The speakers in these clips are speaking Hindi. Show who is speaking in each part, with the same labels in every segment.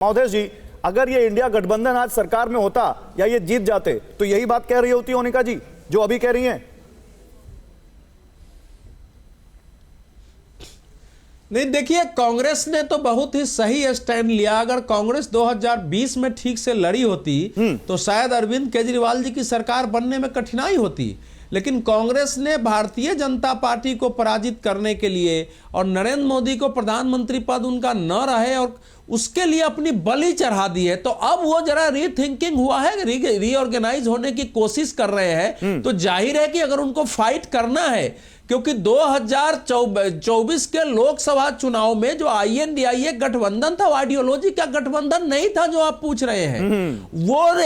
Speaker 1: महोदय जी, अगर ये इंडिया गठबंधन आज सरकार में होता या ये जीत जाते तो यही बात कह रही होती मोनिका जी जो अभी कह रही हैं?
Speaker 2: नहीं, देखिए, कांग्रेस ने तो बहुत ही सही स्टैंड लिया। अगर कांग्रेस 2020 में ठीक से लड़ी होती तो शायद अरविंद केजरीवाल जी की सरकार बनने में कठिनाई होती, लेकिन कांग्रेस ने भारतीय जनता पार्टी को पराजित करने के लिए और नरेंद्र मोदी को प्रधानमंत्री पद उनका न रहे और उसके लिए अपनी बलि चढ़ा दी है। तो अब वो जरा रीथिंकिंग हुआ है, रीऑर्गेनाइज होने की कोशिश कर रहे हैं। तो जाहिर है कि अगर उनको फाइट करना है, क्योंकि 2024 के लोकसभा चुनाव में जो INDIA गठबंधन था, आइडियोलॉजी का गठबंधन नहीं था जो आप पूछ रहे हैं। वो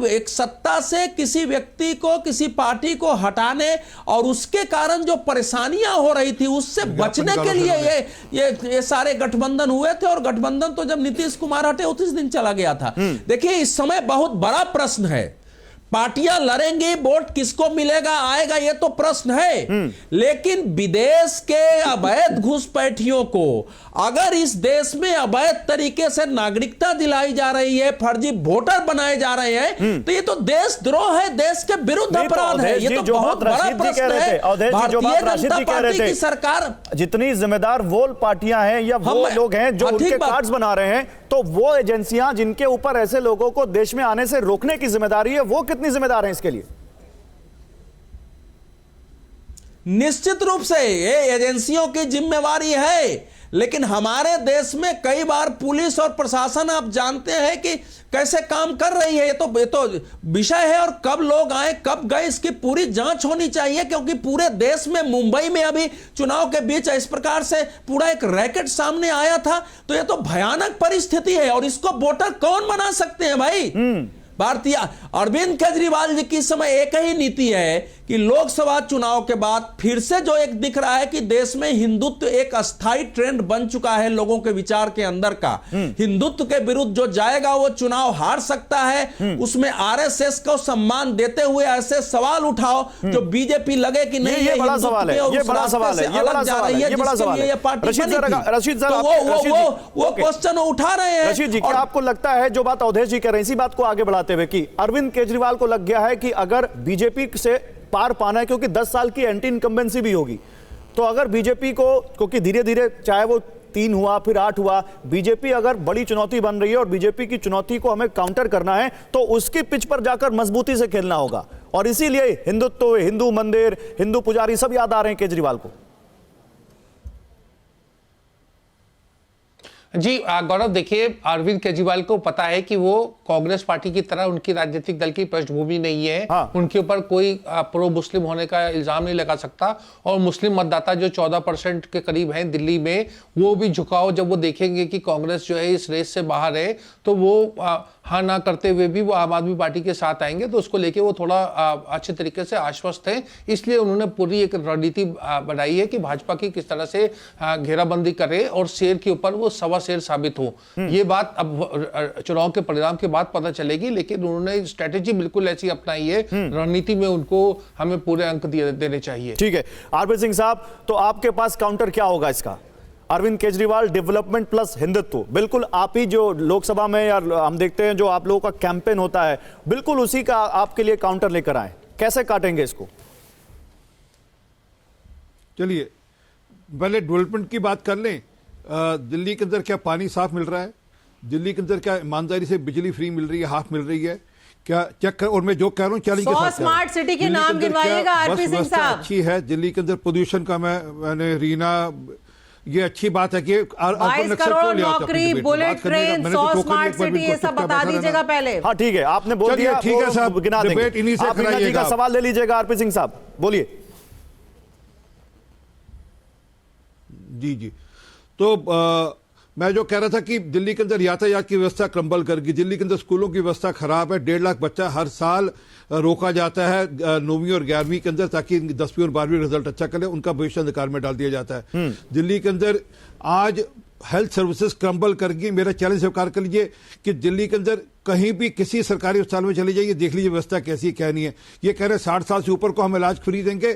Speaker 2: एक सत्ता से किसी व्यक्ति को, किसी पार्टी को हटाने और उसके कारण जो परेशानियां हो रही थी उससे बचने के लिए ये सारे गठबंधन हुए थे। और गठबंधन तो जब नीतीश कुमार हटे उसी दिन चला गया था। देखिए, इस समय बहुत बड़ा प्रश्न है, पार्टियां लड़ेंगी, वोट किसको मिलेगा आएगा, ये तो प्रश्न है। लेकिन विदेश के अवैध घुसपैठियों को अगर इस देश में अवैध तरीके से नागरिकता दिलाई जा रही है, फर्जी वोटर बनाए जा रहे हैं, तो ये तो देशद्रोह है, देश के विरुद्ध अपराध है। ये तो बहुत बड़ा प्रश्न है। भारतीय जनता पार्टी की सरकार,
Speaker 1: जितनी जिम्मेदार वो पार्टियां हैं या वो लोग हैं जो उनके कार्ड्स बना रहे हैं, तो वो एजेंसियां जिनके ऊपर ऐसे लोगों को देश में आने से रोकने की जिम्मेदारी है, वो कितनी जिम्मेदार हैं इसके लिए?
Speaker 2: निश्चित रूप से ये एजेंसियों की जिम्मेवारी है, लेकिन हमारे देश में कई बार पुलिस और प्रशासन, आप जानते हैं कि कैसे काम कर रही है। ये तो विषय है, और कब लोग आए, कब गए, इसकी पूरी जांच होनी चाहिए। क्योंकि पूरे देश में, मुंबई में अभी चुनाव के बीच इस प्रकार से पूरा एक रैकेट सामने आया था, तो ये तो भयानक परिस्थिति है। और इसको वोटर कौन बना सकते हैं भाई? भारतीय अरविंद केजरीवाल जी की समय एक ही नीति है कि लोकसभा चुनाव के बाद फिर से जो एक दिख रहा है कि देश में हिंदुत्व एक अस्थायी ट्रेंड बन चुका है लोगों के विचार के अंदर का। हिंदुत्व के विरुद्ध जो जाएगा वो चुनाव हार सकता है। उसमें RSS को सम्मान देते हुए ऐसे सवाल उठाओ जो बीजेपी लगे कि नहीं,
Speaker 1: ये बड़ा सवाल है, ये बड़ा सवाल है, ये बड़ा सवाल है, ये बड़ा सवाल है। रशीद सर,
Speaker 2: वो क्वेश्चन उठा रहे हैं।
Speaker 1: रशीद जी, क्या आपको लगता है जो बात अवधेश जी कह रहे हैं, इसी बात को आगे बढ़ाते हुए कि अरविंद केजरीवाल को लग गया है कि अगर बीजेपी से पार पाना है, क्योंकि 10 साल की एंटी इनकम्बेंसी भी होगी, तो अगर बीजेपी को, क्योंकि धीरे धीरे चाहे वो 3 हुआ फिर 8 हुआ, बीजेपी अगर बड़ी चुनौती बन रही है और बीजेपी की चुनौती को हमें काउंटर करना है तो उसकी पिच पर जाकर मजबूती से खेलना होगा। और इसीलिए हिंदुत्व, हिंदू मंदिर, हिंदू पुजारी सब याद आ रहे हैं केजरीवाल को।
Speaker 3: जी गौरव, देखिए, अरविंद केजरीवाल को पता है कि वो कांग्रेस पार्टी की तरह उनकी राजनीतिक दल की पृष्ठभूमि नहीं है।
Speaker 1: हाँ।
Speaker 3: उनके ऊपर कोई प्रो मुस्लिम होने का इल्जाम नहीं लगा सकता। और मुस्लिम मतदाता जो 14% के करीब हैं दिल्ली में, वो भी झुकाव जब वो देखेंगे कि कांग्रेस जो है इस रेस से बाहर है, तो वो हाँ ना करते हुए भी वो आम आदमी पार्टी के साथ आएंगे। तो उसको लेके वो थोड़ा अच्छे तरीके से आश्वस्त हैं। इसलिए उन्होंने पूरी एक रणनीति बनाई है कि भाजपा की किस तरह से घेराबंदी करे और शेर के ऊपर वो सवा शेर साबित हो। ये बात अब चुनाव के परिणाम के बाद पता चलेगी, लेकिन उन्होंने स्ट्रेटेजी बिल्कुल ऐसी अपनाई है। रणनीति में उनको हमें पूरे अंक देने चाहिए।
Speaker 1: ठीक है आरपी सिंह साहब, तो आपके पास काउंटर क्या होगा इसका? अरविंद केजरीवाल डेवलपमेंट प्लस हिंदुत्व, बिल्कुल आप ही जो लोकसभा में या हम देखते हैं जो आप लोगों का कैंपेन होता है, बिल्कुल उसी का आपके लिए काउंटर लेकर आए, कैसे काटेंगे इसको?
Speaker 4: चलिए पहले डेवलपमेंट की बात कर लें। दिल्ली के अंदर क्या पानी साफ मिल रहा है? दिल्ली के अंदर क्या ईमानदारी से बिजली फ्री मिल रही है, हाफ मिल रही है क्या? चेक कर। और मैं जो कह रहा हूँ चैलेंज के साथ,
Speaker 5: स्मार्ट सिटी के नाम गिनवाइएगा आरपी सिंह साहब।
Speaker 4: अच्छी है दिल्ली के अंदर, पोल्यूशन का मैंने रीना, ये अच्छी बात है कि
Speaker 5: 22 करोड़ नौकरी, बुलेट ट्रेन, 100 स्मार्ट सिटी, ये सब बता दीजिएगा पहले।
Speaker 1: हाँ ठीक है, आपने बोल दिया,
Speaker 4: ठीक है साहब,
Speaker 1: गिना देंगे।
Speaker 4: डिबेट इन्हीं से कराइएगा।
Speaker 1: सवाल ले लीजिएगा आरपी सिंह साहब, बोलिए।
Speaker 4: जी जी, तो मैं जो कह रहा था कि दिल्ली के अंदर यातायात की व्यवस्था क्रम्बल कर गई। दिल्ली के अंदर स्कूलों की व्यवस्था खराब है। 1.5 लाख बच्चा हर साल रोका जाता है 9वीं और 11वीं के अंदर, ताकि 10वीं और 12वीं रिजल्ट अच्छा करें, उनका भविष्य अंधकार में डाल दिया जाता है। दिल्ली के अंदर आज हेल्थ सर्विसेज क्रम्बल कर गई। मेरा चैलेंज स्वीकार कर लीजिए कि दिल्ली के अंदर कहीं भी किसी सरकारी अस्पताल में चले जाइए, देख लीजिए व्यवस्था कैसी है क्या नहीं है। ये कह रहे हैं 60 साल से ऊपर को हम इलाज फ्री देंगे।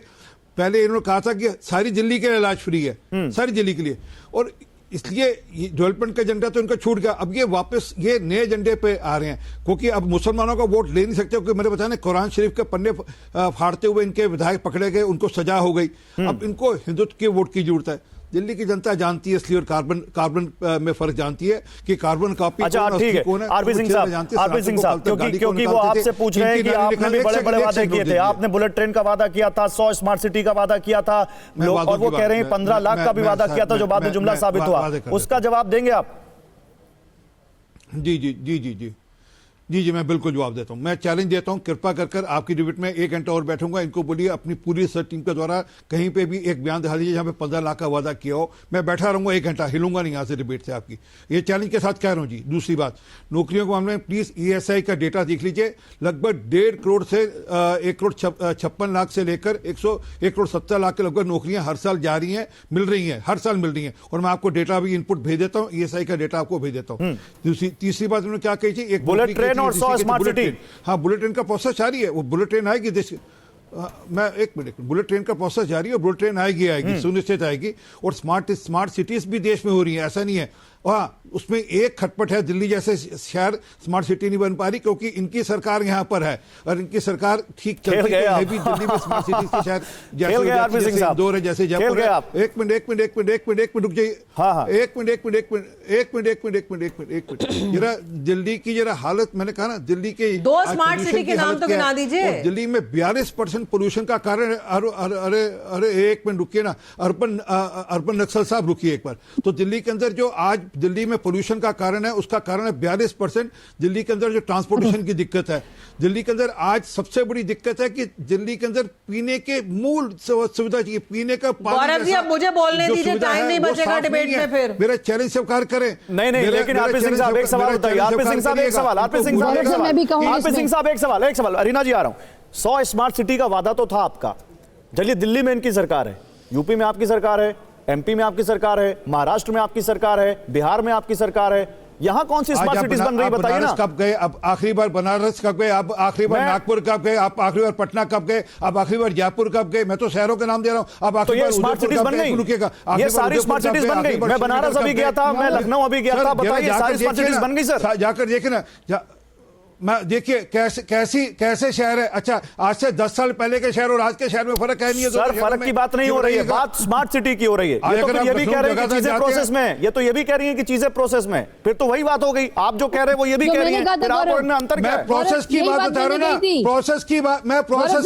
Speaker 4: पहले इन्होंने कहा था कि सारी दिल्ली के लिए इलाज फ्री है, सारी दिल्ली के लिए। और इसलिए डेवलपमेंट का एजेंडा तो इनका छूट गया। अब ये वापस ये नए एजेंडे पे आ रहे हैं, क्योंकि अब मुसलमानों का वोट ले नहीं सकते, क्योंकि मैंने बताया ना कुरान शरीफ के पन्ने फाड़ते हुए इनके विधायक पकड़े गए, उनको सजा हो गई। अब इनको हिंदुत्व के वोट की जरूरत है। दिल्ली की जनता जानती है इसलिए, और कार्बन में फर्क जानती है कि कार्बन कॉपी
Speaker 1: अच्छा ठीक है आरपी सिंह साहब, क्योंकि वो आपसे पूछ रहे हैं कि आपने भी बड़े बड़े वादे किए थे। आपने बुलेट ट्रेन का वादा किया था, 100 स्मार्ट सिटी का वादा किया था, और वो कह रहे हैं 15 लाख का भी वादा किया था, जो बाद में जुमला साबित हुआ। उसका जवाब देंगे आप?
Speaker 4: जी जी जी जी जी जी जी मैं बिल्कुल जवाब देता हूं। मैं चैलेंज देता हूं, कृपा कर आपकी डिबेट में 1 घंटा और बैठूंगा। इनको बोलिए अपनी पूरी रिसर्च टीम के द्वारा कहीं पे भी एक बयान दिखा दीजिए जहां पे 15 लाख का वादा किया हो। मैं बैठा रहूंगा 1 घंटा, हिलूंगा नहीं यहां से डिबेट से आपकी। ये चैलेंज के साथ कह रहा हूं जी। दूसरी बात, नौकरियों के मामले में प्लीज ESI का डेटा देख लीजिए। लगभग 1.5 करोड़ से 1 करोड़ 56 लाख से लेकर 1 करोड़ 70 लाख के लगभग नौकरियां हर साल जा रही हैं, मिल रही हैं, हर साल मिल रही हैं। और मैं आपको डेटा भी इनपुट भेज देता हूं, ESI का डेटा आपको भेज देता हूं। तीसरी बात उन्होंने क्या कही थी, एक
Speaker 1: बुलेट ट्रेन और 100 स्मार्ट सिटी।
Speaker 4: हाँ, बुलेट ट्रेन का प्रोसेस जारी है। वो बुलेट ट्रेन आएगी देश, मैं एक मिनट, बुलेट ट्रेन का प्रोसेस जारी है और बुलेट ट्रेन आएगी सुनिश्चित आएगी। और स्मार्ट सिटीज भी देश में हो रही है, ऐसा नहीं है। हाँ, उसमें एक खटपट है, दिल्ली जैसे शहर स्मार्ट सिटी नहीं बन पा रही क्योंकि इनकी सरकार यहां पर है, और इनकी सरकार ठीक चलती है भी दिल्ली में स्मार्ट सिटी के शहर जैसे इंदौर है, जैसे जयपुर है। एक मिनट रुक जाइए। एक मिनट जरा दिल्ली की जरा हालत, मैंने कहा ना दिल्ली के
Speaker 5: 2 स्मार्ट सिटी के नाम तो गिना दीजिए।
Speaker 4: दिल्ली में 42% पोल्यूशन का कारण है। अरे एक मिनट रुकिए ना, अर्बन नक्सल साहब रुकिए एक बार। तो दिल्ली के अंदर जो आज दिल्ली में पोल्यूशन का कारण है, उसका कारण है 42% दिल्ली के अंदर जो ट्रांसपोर्टेशन की दिक्कत है। दिल्ली के अंदर आज सबसे बड़ी दिक्कत है कि दिल्ली के अंदर पीने के मूल सुविधा चाहिए, पीने का पानी।
Speaker 5: गौरव जी, अब मुझे बोलने दीजिए, टाइम नहीं बचेगा डिबेट में फिर।
Speaker 4: मेरा चैलेंज स्वीकार करें।
Speaker 1: नहीं, लेकिन आरपी सिंह साहब एक सवाल बताइए। आरपी सिंह साहब एक सवाल, अरीना जी आ रहा हूं। 100 स्मार्ट सिटी का वादा तो था आपका। चलिए, दिल्ली में इनकी सरकार है, यूपी में आपकी सरकार है, MP में आपकी सरकार है, महाराष्ट्र में आपकी सरकार है, बिहार में आपकी सरकार है। यहां कौन सी स्मार्ट सिटीज बन रही बताइए ना।
Speaker 4: कब गए? अब आखिरी बार बनारस कब गए? अब आखिरी बार नागपुर कब गए? आप आखिरी बार पटना कब गए? अब आखिरी बार जयपुर कब गए? मैं तो शहरों के नाम दे रहा हूं। अब आखिरी बार
Speaker 1: स्मार्ट सिटीज बन गई, ये सारी स्मार्ट सिटीज बन गई। मैं बनारस अभी गया था, मैं लखनऊ अभी गया था, बताइए सारी स्मार्ट सिटीज बन गई सर?
Speaker 4: जाकर देखिए ना, मैं देखिए कैसे शहर है। अच्छा, आज से 10 साल पहले के शहर और आज के शहर में फर्क है नहीं है।
Speaker 1: सर, फर्क की बात नहीं हो रही है, बात स्मार्ट सिटी की हो रही है। ये तो ये भी कह रहे हैं कि चीजें प्रोसेस में है, ये तो ये भी कह रही है कि चीजें प्रोसेस में। फिर तो वही बात हो गई, आप जो कह रहे हैं वो ये भी कह रही है, फिर आप और अंतर क्या है?
Speaker 4: प्रोसेस की बात बता रहा हूं ना, प्रोसेस की बात। मैं प्रोसेस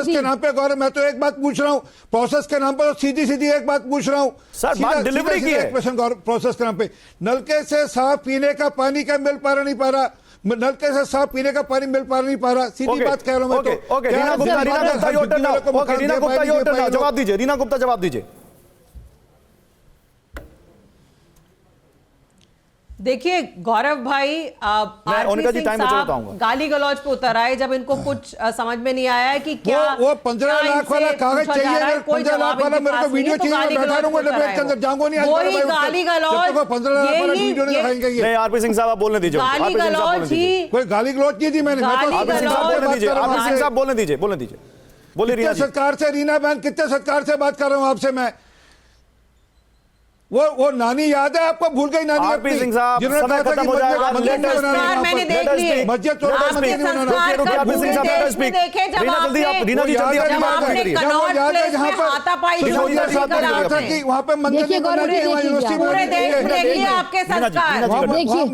Speaker 4: के नाम पे गौरव, मैं तो एक बात पूछ रहा हूं, प्रोसेस के नाम पर सीधी एक बात पूछ रहा हूं
Speaker 1: सर। बात डिलीवरी की है।
Speaker 4: प्रोसेस के नाम पे नलके से साफ पीने का पानी का मिल पा रहा नहीं पा रहा, नलके से साफ पीने का पानी मिल पा रहा, सीधी बात कह रहा हूं मैं तो।
Speaker 1: रीना गुप्ता जवाब दीजिए, रीना गुप्ता जवाब दीजिए।
Speaker 5: देखिए गौरव भाई, आरपी सिंह साहब गाली गलौज पे उतर आए जब इनको कुछ समझ में नहीं आया है कि क्या
Speaker 4: वो 15 लाख वाला कागज चाहिए, 15 लाख वाला मेरे को वीडियो चाहिए, मैं बैठा रहूंगा डिबेट के अंदर, जाऊंगा नहीं।
Speaker 5: वही गाली गलौज,
Speaker 4: 15 लाख वाला वीडियो नहीं दिखाएंगे ये।
Speaker 1: नहीं, आरपी सिंह साहब आप बोलने दीजिए।
Speaker 5: गाली गलौज ही,
Speaker 4: कोई गाली गलौज नहीं दी मैंने।
Speaker 1: आरपी सिंह साहब बोलने दीजिए। बोलिए रीना जी।
Speaker 4: सरकार से, रीना बहन कितने सरकार से बात कर रहा हूं आपसे मैं। वो नानी याद है आपको? भूल गई नानी?
Speaker 1: आरपी सिंह साहब, समय खत्म हो जाएगा।
Speaker 5: मैंने देख ली
Speaker 4: मस्जिद तो
Speaker 1: रीना जल्दी रीना जी जल्दी अपनी बात करिए।
Speaker 4: वहां पे मंदिर
Speaker 5: पूरे देश में देखिए आपके संस्कार,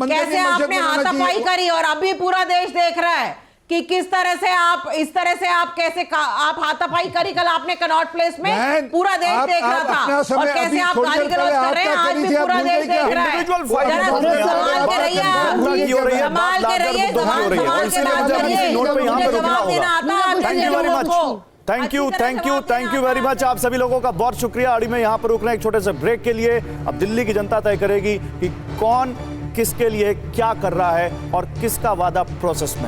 Speaker 5: कैसे आपने हाथापाई करी, और अभी पूरा देश देख रहा है कि किस तरह से आप, इस तरह से आप कैसे आप हाथापाई करी। कल आपने कनॉट प्लेस में पूरा देश देख रहा था, और कैसे आप गाली गलौज कर रहे हैं, आज भी पूरा देश देख रहा है। संभाल के रहिए, संभाल के रहिए, संभाल के बात करिए, मुझे जवाब देना आता।
Speaker 1: Thank you very much. आप सभी लोगों का बहुत शुक्रिया। अड़ी में यहां पर रुकना एक छोटे से ब्रेक के लिए। अब दिल्ली की जनता तय करेगी कि कौन किसके लिए क्या कर रहा है और किसका वादा प्रोसेस में है।